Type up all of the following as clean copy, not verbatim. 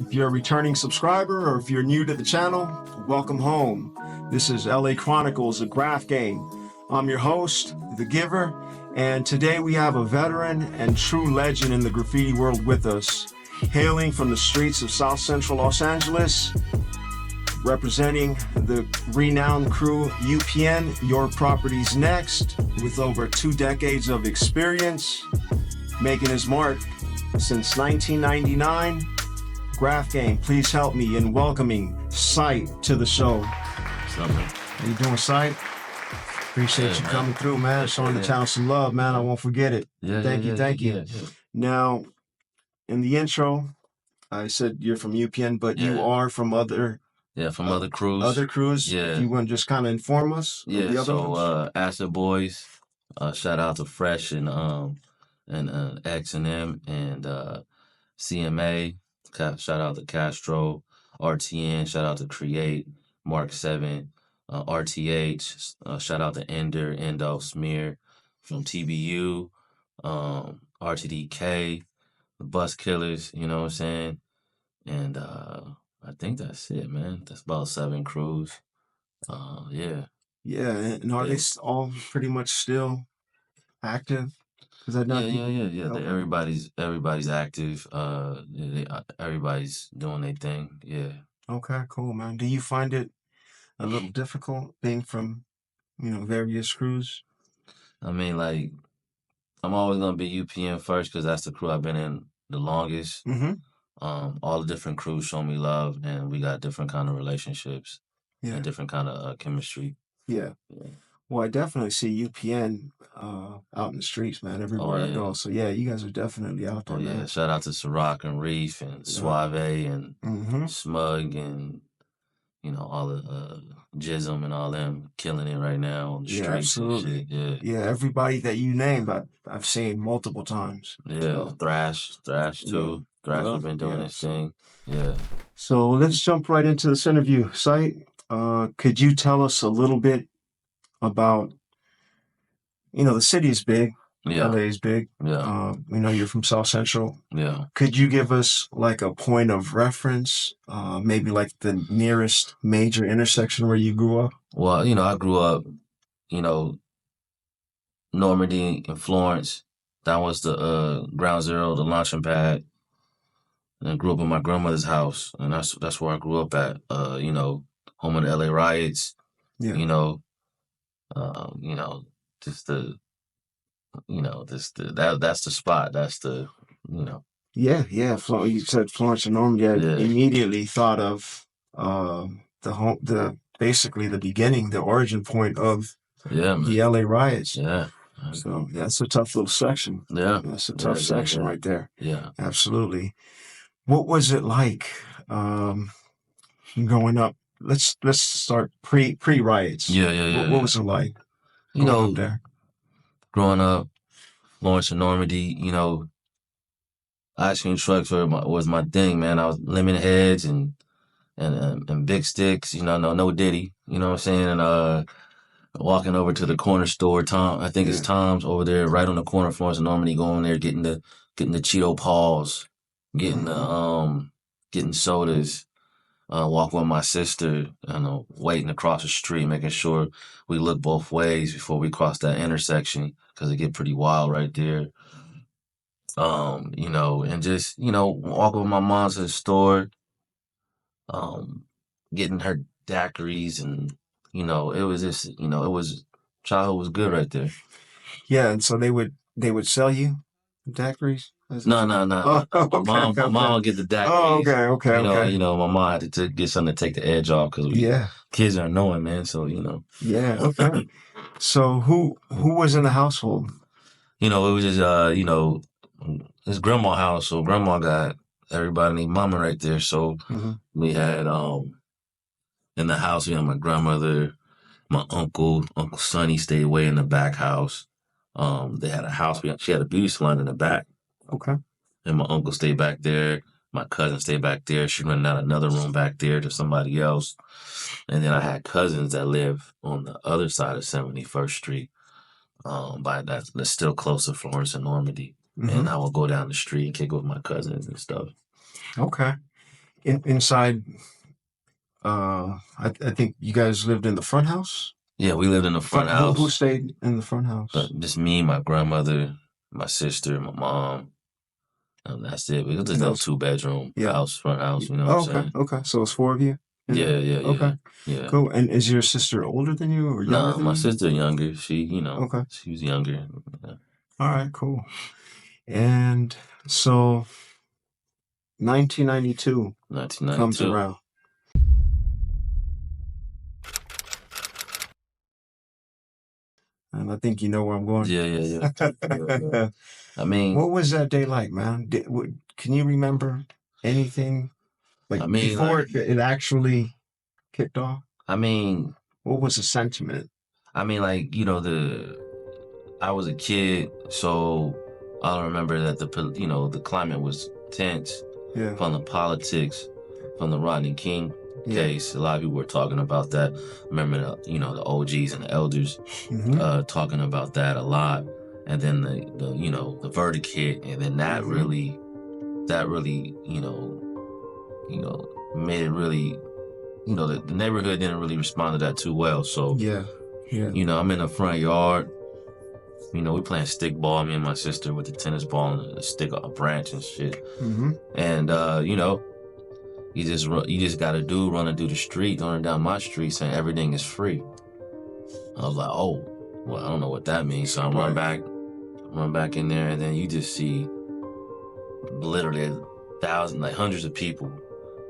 If you're a returning subscriber or if you're new to the channel, welcome home. This is LA Chronicles, a graph game. I'm your host, The Giver, and today we have a veteran and true legend in the graffiti world with us. Hailing from the streets of South Central Los Angeles, representing the renowned crew UPN, Your Properties Next, with over 2 decades of experience, making his mark since 1999. Graph Game, please help me in welcoming Sight to the show. What's up, man? How you doing, Sight? Appreciate you coming through, man. Showing the town some love, man. I won't forget it. Thank you. Now, in the intro, I said you're from UPN, but you are from other... from other crews. Other crews? Yeah. You want to just kind of inform us? Yeah, the other ones? Acid Boys, shout out to Fresh and X&M and CMA, shout out to Castro, RTN, shout out to Create, Mark 7, RTH, shout out to Ender, Endo, Smear from TBU, RTDK, the Bus Killers, you know what I'm saying? And I think that's it, man. That's about 7 crews. Yeah. Yeah, and are they all pretty much still active? Because I know. Yeah. Okay. Everybody's active. Everybody's doing their thing. Yeah. Okay, cool, man. Do you find it a little difficult being from, various crews? I mean, like, I'm always gonna be UPN first because that's the crew I've been in the longest. Mm-hmm. All the different crews show me love, and we got different kind of relationships. Yeah. And different kind of chemistry. Yeah. Well, I definitely see UPN out in the streets, man, everywhere I go. So, yeah, you guys are definitely out there, man. Shout out to Ciroc and Reef and Suave and Smug and, all the Jism and all them killing it right now on the streets. Absolutely. And shit. Yeah, everybody that you named, I've seen multiple times. Yeah, so. Thrash too. Thrash has been doing his thing. Yeah. So let's jump right into this interview. Sight, could you tell us a little bit about, the city is big. Yeah. LA is big. Yeah. We know you're from South Central. Yeah. Could you give us like a point of reference, maybe like the nearest major intersection where you grew up? Well, I grew up, Normandy and Florence. That was the ground zero, the launching pad. And I grew up in my grandmother's house, and that's where I grew up at. Home of the LA Riots. Yeah. Just the, that's the spot. That's the, Yeah. You said Florence and Normandie. I immediately thought of basically the beginning, the origin point of the LA Riots. Yeah. So that's a tough little section. Yeah. That's a tough section right there. Yeah. Absolutely. What was it like growing up? Let's start pre-riots. Yeah. What was it like? Up there? Growing up, Florence and Normandy, ice cream trucks was my thing, man. I was lemon heads and big sticks, no Diddy, you know what I'm saying? And walking over to the corner store, it's Tom's over there, right on the corner of Florence and Normandy, going there, getting the Cheeto Paws, getting sodas. Walk with my sister, waiting across the street, making sure we look both ways before we cross that intersection, because it get pretty wild right there. And just, walk with my mom to the store, getting her daiquiris, and, it was just, childhood was good right there. Yeah, and so they would sell you daiquiris? No. Oh, Mom would get the daiquiris. Oh, okay. My mom had to get something to take the edge off because kids are annoying, man. So Yeah. Okay. So who was in the household? It was just his grandma's house. So grandma got everybody named Mama right there. So we had in the house we had my grandmother, my Uncle Sonny stayed way in the back house. They had a house. She had a beauty salon in the back. Okay. And my uncle stayed back there. My cousin stayed back there. She rented out another room back there to somebody else. And then I had cousins that live on the other side of 71st Street. That's still close to Florence and Normandy. And I would go down the street and kick with my cousins and stuff. Okay. inside. I think you guys lived in the front house. Yeah, we lived in the front house. Who stayed in the front house? Just me, my grandmother, my sister, my mom. That's it. It was just a little 2-bedroom house, front house. You know what I'm saying? Okay. So it's 4 of you. Yeah. Okay. Yeah. Cool. And is your sister older than you or younger than my you? sister younger. She, Okay. she was younger. Yeah. All right. Cool. And so 1992 comes around. And I think you know where I'm going. Yeah. I mean, what was that day like, man? Can you remember anything before it actually kicked off? I mean, what was the sentiment? I mean, I was a kid, so I remember that the climate was tense from the politics, from the Rodney King case. A lot of people were talking about that. I remember the OGs and the elders talking about that a lot. And then the verdict hit, and then that really made it really, the neighborhood didn't really respond to that too well. So I'm in the front yard. We playing stick ball, me and my sister, with the tennis ball and a stick on a branch and shit. And you just got a dude running through the street, running down my street, saying everything is free. I was like, oh, well, I don't know what that means. So I run back in there, and then you just see literally hundreds of people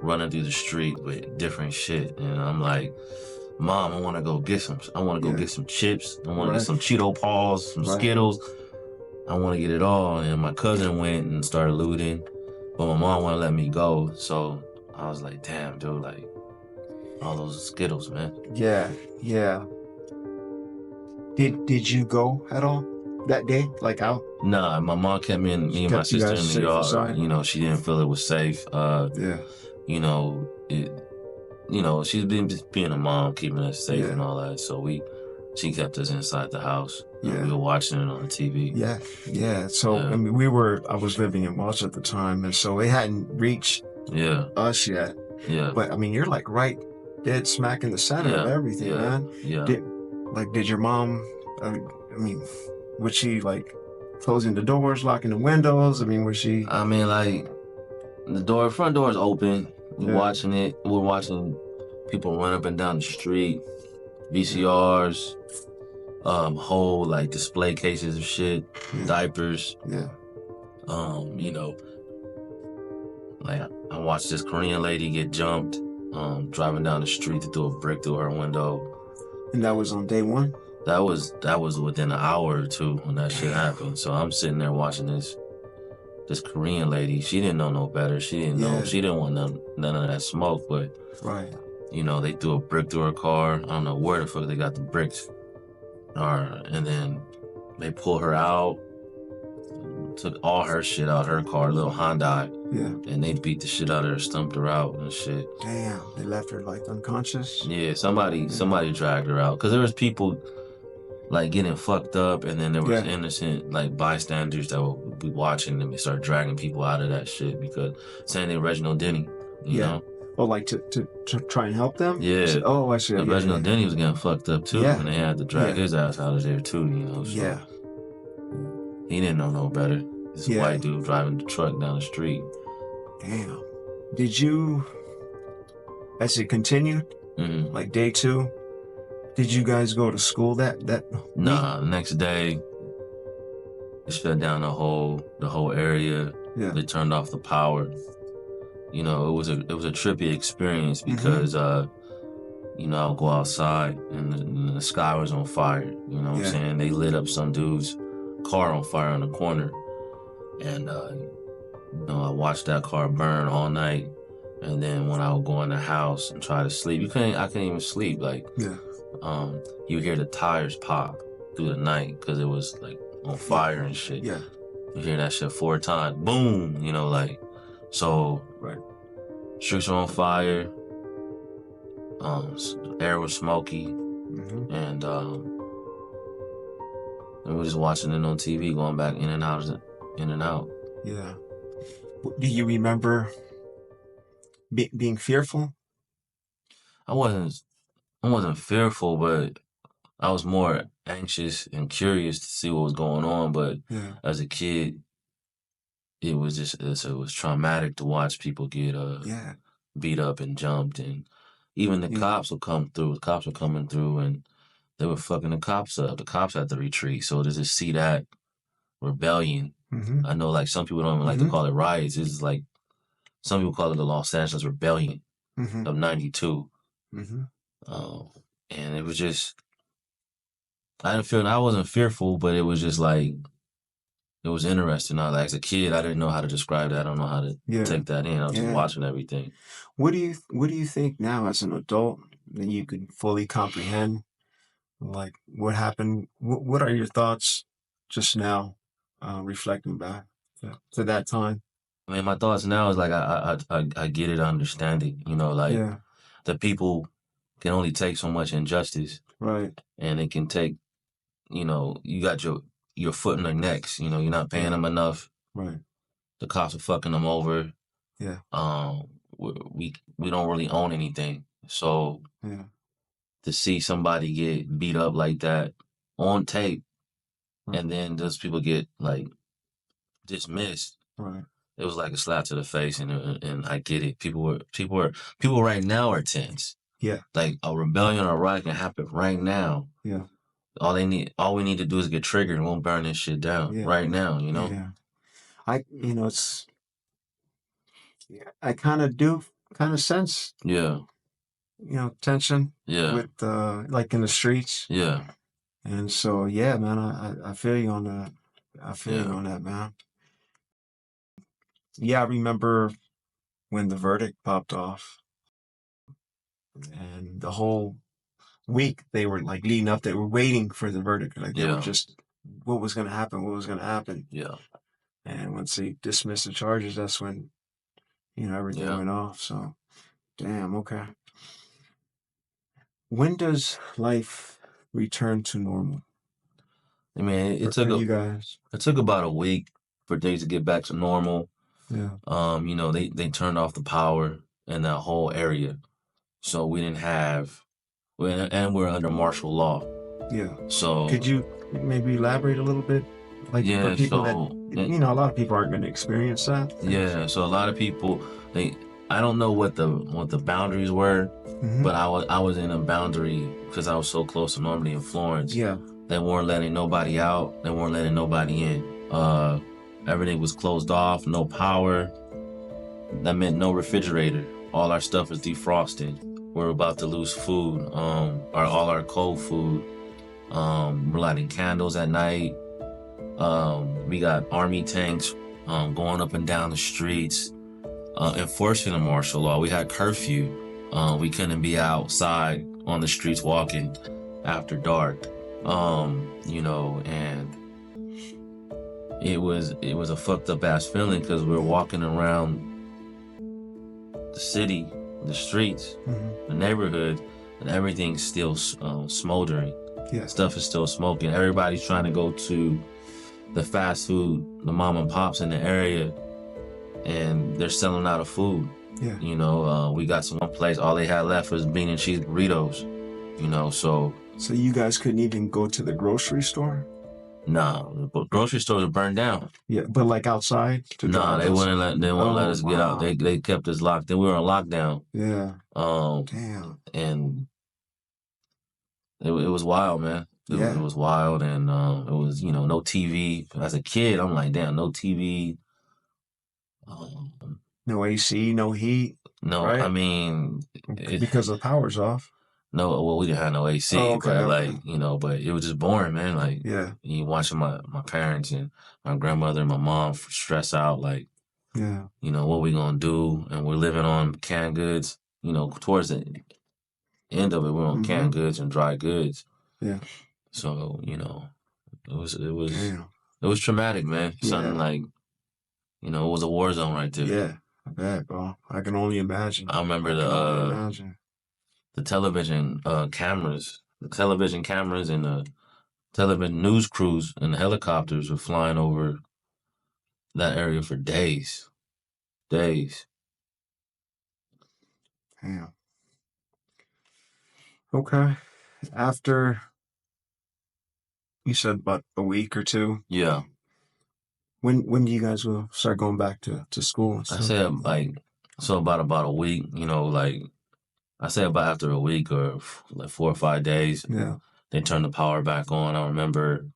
running through the street with different shit. And I'm like, Mom, I want to go get some chips. I want to get some Cheeto Paws, some Skittles. I want to get it all. And my cousin went and started looting, but my mom wouldn't let me go. So I was like, damn, dude, like, all those Skittles, man. Yeah. Did you go at all that day, like out? Nah, my mom kept me and my sister in the yard. She didn't feel it was safe. She's been being a mom, keeping us safe and all that. So she kept us inside the house. We were watching it on the TV. Yeah. So I mean, I was living in Welsh at the time, and so it hadn't reached us yet. Yeah. But I mean, you're like right dead smack in the center of everything, man. Yeah. Did your mom? I mean, was she like closing the doors, locking the windows? I mean, was she? I mean, like, the front door is open. We're watching it. We're watching people run up and down the street, VCRs, whole like display cases of shit, diapers. Like, I watched this Korean lady get jumped, driving down the street to throw a brick through her window. And that was on day one? That was within an hour or two when that shit happened. So I'm sitting there watching this Korean lady. She didn't know no better. She didn't know. She didn't want none of that smoke. But they threw a brick through her car. I don't know where the fuck they got the bricks. And then they pulled her out, took all her shit out of her car, little Hyundai. And they beat the shit out of her, stumped her out and shit. Damn, they left her like unconscious? Yeah, somebody dragged her out. Because there was people like getting fucked up, and then there was innocent like bystanders that would be watching them and start dragging people out of that shit, because saying they Reginald Denny, you know? Oh, like to try and help them? Yeah. I see. Reginald Denny was getting fucked up too, and they had to drag his ass out of there too, So he didn't know no better. This white dude driving the truck down the street. Damn. Did you, as it continued, like day 2, did you guys go to school that Nah, the next day, they shut down the whole area. They turned off the power. It was a trippy experience because I'll go outside and the sky was on fire. You know what I'm saying? They lit up some dude's car on fire in the corner. And I watched that car burn all night. And then when I would go in the house and try to sleep, I couldn't even sleep. Like, you would hear the tires pop through the night because it was like on fire and shit. You hear that shit 4 times, boom, so streets were on fire, the air was smoky, and we're just watching it on TV, going back in and out. Yeah. Do you remember being fearful? I wasn't fearful, but I was more anxious and curious to see what was going on. But Yeah. as a kid, it was it was traumatic to watch people get Yeah. beat up and jumped, and even the Yeah. cops would come through. The cops were coming through, and they were fucking the cops up. The cops had to retreat. So to just see that rebellion, Mm-hmm. I know like some people don't even like to Mm-hmm. call it riots. It's like some people call it the Los Angeles Rebellion Mm-hmm. of '92. Mm-hmm. Um, and it was just I wasn't fearful, but it was just like it was interesting. Like as a kid, I didn't know how to describe that. I don't know how to Yeah. take that in. I was just Yeah. watching everything. What do you think now as an adult that you can fully comprehend like what happened? What are your thoughts just now, reflecting back to that time? I mean, my thoughts now is like I get it, understanding. Like Yeah. the people can only take so much injustice, Right. and it can take. You got your foot in their necks. You're not paying Yeah. them enough. Right. The cops are fucking them over. Yeah. We don't really own anything, so Yeah. to see somebody get beat up like that on tape, Right. and then those people get like dismissed. Right. It was like a slap to the face, and I get it. People right now are tense. Yeah. Like a rebellion or a riot can happen right now. Yeah. All we need to do is get triggered, and we'll burn this shit down Yeah. right now. Yeah. It's, I kind of sense, Yeah, tension yeah, with, like in the streets. yeah, And so, yeah, man, I feel you on that. I feel you yeah, on that, man. Yeah, I remember when the verdict popped off and the whole week they were like leading up, they were waiting for the verdict. Like they were yeah, just, what was going to happen? What was going to happen? yeah, And once they dismissed the charges, that's when, everything yeah. went off. So, damn, okay. When does life return to normal I mean, for you guys? it took about a week for things to get back to normal. Yeah. They turned off the power in that whole area, so we didn't have, and we're under martial law. Yeah. So Could you maybe elaborate a little bit? Like for yeah, people that, so a lot of people aren't going to experience that. yeah, so a lot of people I don't know what the boundaries were, Mm-hmm. but I was in a boundary because I was so close to Normandy and Florence. Yeah. They weren't letting nobody out. They weren't letting nobody in. Everything was closed off, no power. That meant no refrigerator. All our stuff was defrosted. We're about to lose food, all our cold food. We're lighting candles at night. We got army tanks going up and down the streets, enforcing the martial law. We had curfew. We couldn't be outside on the streets walking after dark. And it was a fucked up ass feeling because we're walking around the city, the streets, Mm-hmm. the neighborhood, and everything's still smoldering. Yeah. Stuff is still smoking. Everybody's trying to go to the fast food, the mom and pops in the area, and they're selling out of food. Yeah. We got one place, all they had left was bean and cheese burritos. So you guys couldn't even go to the grocery store? Nah, the grocery stores are burned down. Yeah, but like outside? Nah, they wouldn't let us get out. Wow. They kept us locked. Then we were on lockdown. Yeah. Um, Damn. and it was wild, man. Yeah. It was wild, and it was no TV. As a kid, I'm like, damn, no TV. No AC, no heat, No, right? I mean, because the power's off. no. Well, we didn't have no AC, Oh, okay, but okay. but it was just boring, man. Like, Yeah. you watching my parents and my grandmother and my mom stress out, like, Yeah. what we gonna do? And we're living on canned goods. Towards the end of it, we're on Mm-hmm. canned goods and dry goods. Yeah. So it was Damn. it was traumatic, man. Yeah. Something like it was a war zone right there. Yeah. I bet, bro. I can only imagine. I remember the television cameras, and the television news crews and the helicopters were flying over that area for days. Days. Yeah. Okay. After you said about a week or two, Yeah. when do you guys will start going back to school and I stuff? say like so about a week, like I say about after a week or like 4 or 5 days, Yeah. they turn the power back on. I remember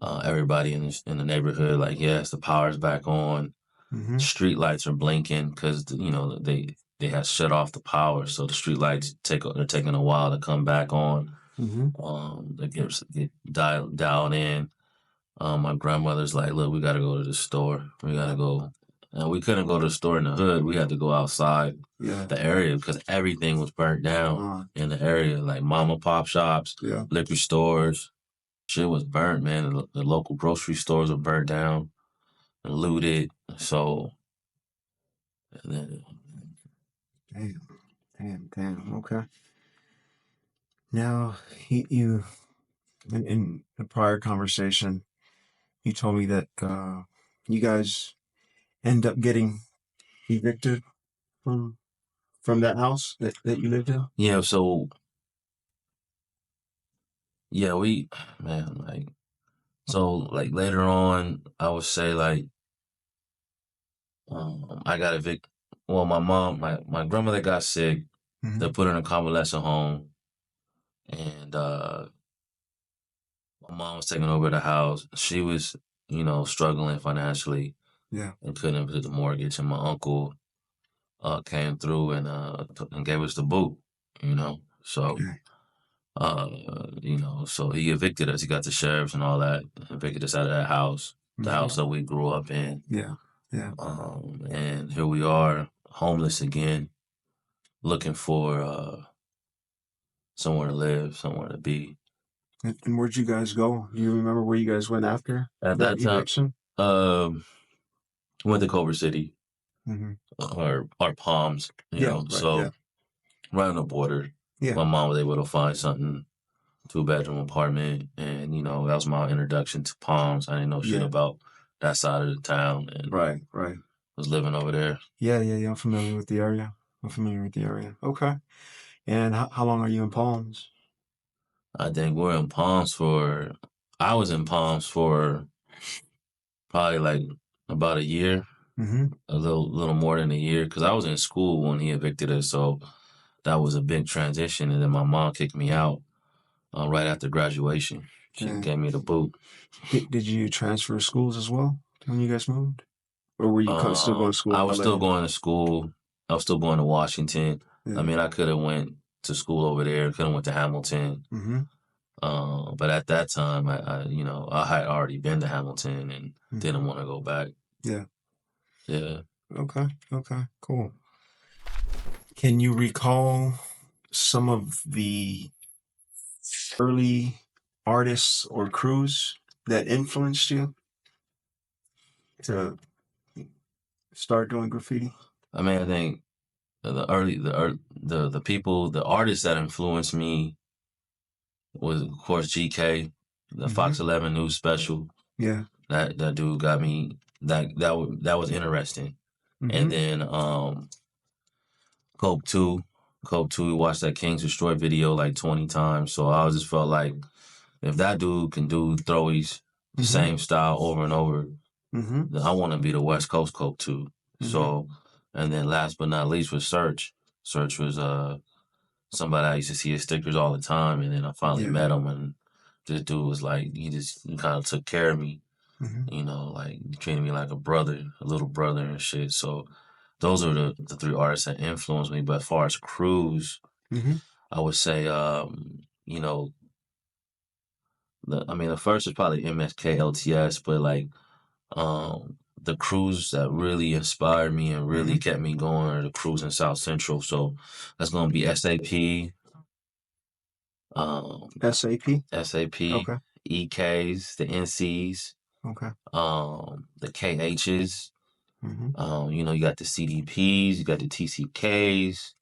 everybody in the neighborhood like, yes, the power's back on. Mm-hmm. Street lights are blinking because they had shut off the power, so the street lights they're taking a while to come back on. Mm-hmm. They get dialed in. My grandmother's like, look, we gotta go to the store. We gotta go. And we couldn't go to the store in the hood. We had to go outside Yeah. the area because everything was burnt down in the area, like mom and pop shops, Yeah. liquor stores. Shit was burnt, man. The local grocery stores were burnt down and looted. So, and then, Damn. Okay. Now, you in a prior conversation, you told me that you guys end up getting evicted from that house that you lived in. yeah, so yeah, man, like, so like later on, I would say like, I got evicted. Well, my grandmother got sick. Mm-hmm. They put her in a convalescent home, and my mom was taking over the house. She was, struggling financially Yeah. and couldn't pay the mortgage. And my uncle came through and gave us the boot. So Okay. so he evicted us. He got the sheriffs and all that, evicted us out of that house, the Mm-hmm. house that we grew up in. Yeah. Yeah. And here we are, homeless again, looking for somewhere to live, somewhere to be. And where'd you guys go? Do you remember where you guys went after At that that time, eviction? um, went to Culver City Mm-hmm. or Palms, Yeah. Right. so Yeah. right on the border. Yeah. My mom was able to find something, 2-bedroom apartment, and that was my introduction to Palms. I didn't know shit Yeah. about that side of the town, and Right. Right. was living over there. Yeah. I'm familiar with the area. Okay. And how long are you in Palms? I think I was in Palms for probably like about a year, Mm-hmm. a little more than a year, because I was in school when he evicted us, so that was a big transition. And then my mom kicked me out right after graduation. She Yeah. gave me the boot. Did you transfer schools as well when you guys moved, or were you still going to school I in was LA? still going to school. I was still going to Washington. I Yeah. mean, I could have went to school over there. Could have went to Hamilton. Mm-hmm. But at that time, I had already been to Hamilton and Mm-hmm. didn't want to go back. Yeah. Yeah. Okay. Cool. Can you recall some of the early artists or crews that influenced you to start doing graffiti? I mean, I think the people, the artists that influenced me was of course GK, the Fox Mm-hmm. 11 News Special. Yeah. That dude got me that was interesting. Mm-hmm. And then Cope 2. Cope 2, we watched that Kings Destroy video like 20 times. So I just felt like if that dude can do throwies the Mm-hmm. same style over and over, Mm-hmm. then I want to be the West Coast Cope 2. Mm-hmm. So, and then last but not least was Search. Search was somebody I used to see his stickers all the time, and then I finally Yeah. met him, and this dude was like, he kind of took care of me, Mm-hmm. like he treated me like a brother, a little brother and shit. So those are the three artists that influenced me. But as far as crews, Mm-hmm. I would say, the first is probably MSK LTS, but like the crews that really inspired me and really Mm-hmm. kept me going are the crews in South Central. So that's gonna be SAP, um, SAP. SAP, Okay. EKs, the NCs, Okay. the KHs. Mm-hmm. You got the CDPs, you got the TCKs,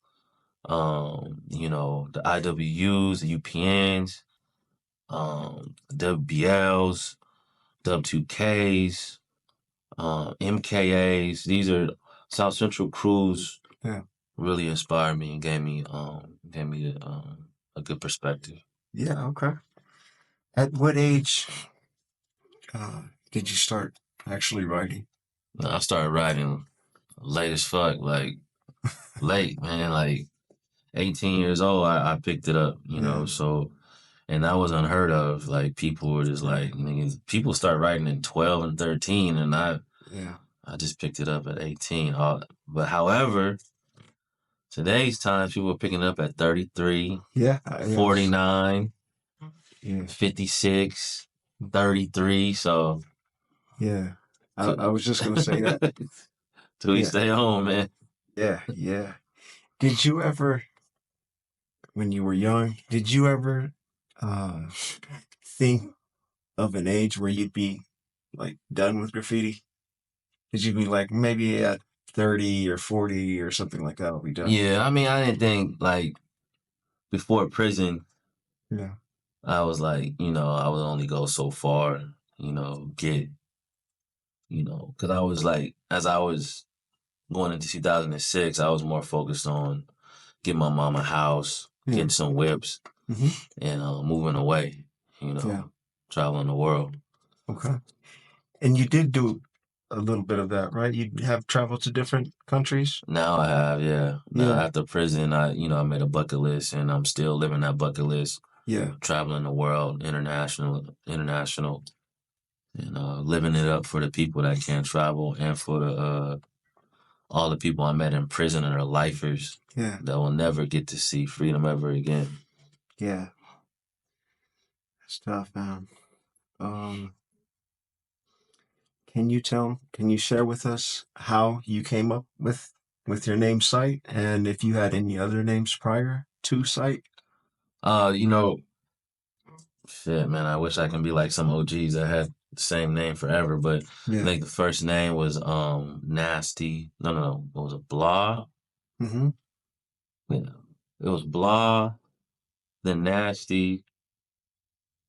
the IWUs, the UPNs, WBLs, W2Ks, MKAs. These are South Central crews Yeah. really inspired me and gave me a good perspective. Yeah. Okay. At what age did you start actually writing? I started writing late as fuck, like late, man, like 18 years old. I picked it up, Yeah. so and that was unheard of. Like people were just like niggas, people start writing in 12 and 13, and Yeah. I just picked it up at 18. But however, today's times people are picking it up at 33, Yeah. Yes. 49, Yeah. 56, 33. So Yeah. I to, was just gonna say that. till we Yeah. stay home, man. Yeah. Yeah. Did you ever, when you were young, did you ever uh, think of an age where you'd be like done with graffiti? Did you be like maybe at 30 or 40 or something like that? I'll be done. Yeah, I mean, I didn't think like before prison, Yeah. I was like, I would only go so far, get, because I was like, as I was going into 2006, I was more focused on getting my mom a house, Yeah. getting some whips, Hmm. and moving away, Yeah. traveling the world. Okay. And you did do a little bit of that, right? You have traveled to different countries. Now I have, yeah. Now Yeah. after prison, I made a bucket list, and I'm still living that bucket list, Yeah. traveling the world, international, and living it up for the people that can't travel, and for the all the people I met in prison and are lifers Yeah. that will never get to see freedom ever again. Yeah. That's tough, man. Um, can you share with us how you came up with your name Sight and if you had any other names prior to Sight? Uh, you know, Shit, man, I wish I can be like some OGs that had the same name forever, but I Yeah. think the first name was Nasty. No. What was it? Blah? Mm-hmm. Yeah. It was Blah, then Nasty,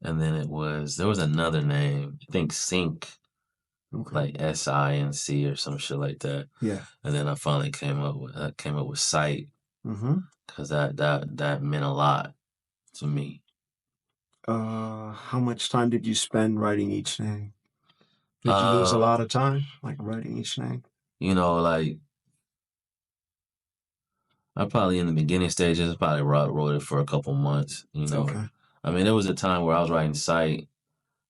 and then there was another name. I think Sync, Okay. like SINC or some shit like that. Yeah. And then I finally came up with Sight, Mm-hmm. because that meant a lot to me. How much time did you spend writing each name? Did you lose a Uh, lot of time, like writing each name? like I probably in the beginning stages, probably wrote. It for a couple months. Okay. I mean, there was a time where I was writing Sight,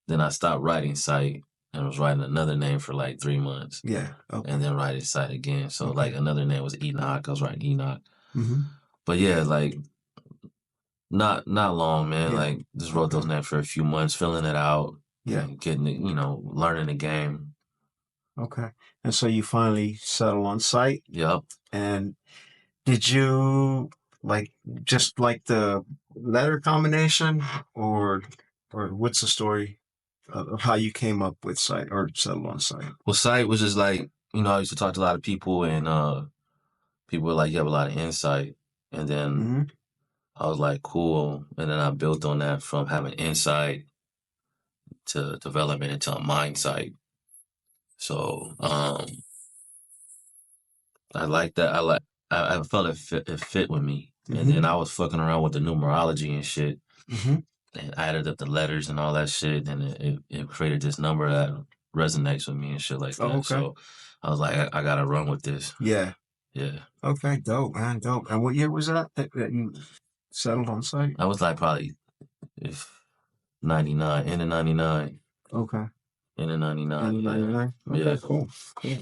then I stopped writing Sight and was writing another name for like 3 months, Yeah. Okay. and then writing Sight again. So Okay. like another name was Enoch. I was writing Enoch. Mm-hmm. But yeah, like not long, man. Yeah. Like just wrote those Okay. names for a few months, filling it out, Yeah. and getting it, learning the game. Okay. And so you finally settle on Sight. Yep. And did you like just like the letter combination or what's the story of how you came up with Sight or settled on Sight? Well, Sight was just like, I used to talk to a lot of people, and people were like, you have a lot of insight. And then Mm-hmm. I was like, cool. And then I built on that from having insight to development into a mind sight. So I like that. I felt it fit with me. Mm-hmm. And then I was fucking around with the numerology and shit, Mm-hmm. and added up the letters and all that shit, and it created this number that resonates with me and shit like that. Oh, okay. So I was like, I gotta run with this. Yeah. Yeah. Okay. Dope, man. Dope. And what year was that you settled on Sight? I was like probably if 99, end of 99. Okay. In the 99. And Yeah. 99? Okay, Yeah. cool. Cool.